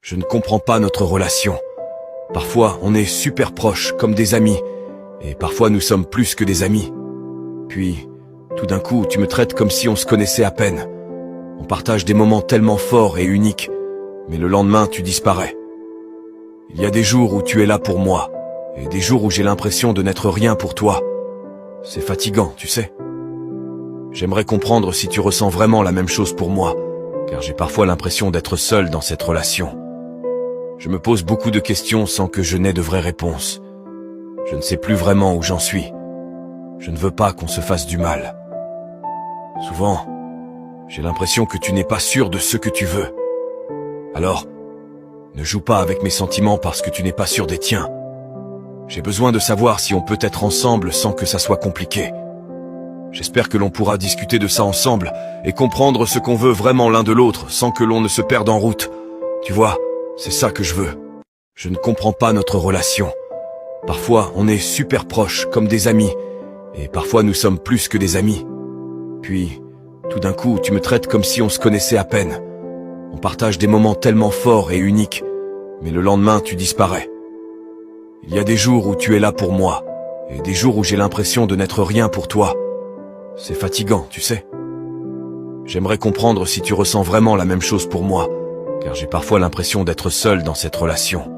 Je ne comprends pas notre relation. Parfois, on est super proches, comme des amis, et parfois nous sommes plus que des amis. Puis, tout d'un coup, tu me traites comme si on se connaissait à peine. On partage des moments tellement forts et uniques, mais le lendemain, tu disparais. Il y a des jours où tu es là pour moi, et des jours où j'ai l'impression de n'être rien pour toi. C'est fatigant, tu sais. J'aimerais comprendre si tu ressens vraiment la même chose pour moi, car j'ai parfois l'impression d'être seul dans cette relation. Je me pose beaucoup de questions sans que je n'ai de vraies réponses. Je ne sais plus vraiment où j'en suis. Je ne veux pas qu'on se fasse du mal. Souvent, j'ai l'impression que tu n'es pas sûr de ce que tu veux. Alors, ne joue pas avec mes sentiments parce que tu n'es pas sûr des tiens. J'ai besoin de savoir si on peut être ensemble sans que ça soit compliqué. J'espère que l'on pourra discuter de ça ensemble et comprendre ce qu'on veut vraiment l'un de l'autre sans que l'on ne se perde en route. Tu vois, c'est ça que je veux. Je ne comprends pas notre relation. Parfois, on est super proches, comme des amis, et parfois nous sommes plus que des amis. Puis, tout d'un coup, tu me traites comme si on se connaissait à peine. On partage des moments tellement forts et uniques, mais le lendemain, tu disparais. Il y a des jours où tu es là pour moi, et des jours où j'ai l'impression de n'être rien pour toi. C'est fatigant, tu sais. J'aimerais comprendre si tu ressens vraiment la même chose pour moi, car j'ai parfois l'impression d'être seul dans cette relation.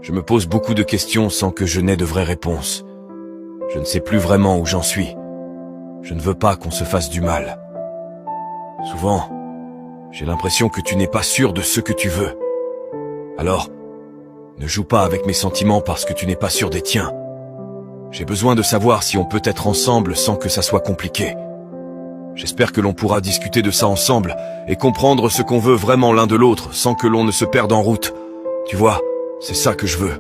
Je me pose beaucoup de questions sans que je n'ai de vraies réponses. Je ne sais plus vraiment où j'en suis. Je ne veux pas qu'on se fasse du mal. Souvent, j'ai l'impression que tu n'es pas sûr de ce que tu veux. Alors, ne joue pas avec mes sentiments parce que tu n'es pas sûr des tiens. J'ai besoin de savoir si on peut être ensemble sans que ça soit compliqué. J'espère que l'on pourra discuter de ça ensemble et comprendre ce qu'on veut vraiment l'un de l'autre sans que l'on ne se perde en route. Tu vois, c'est ça que je veux.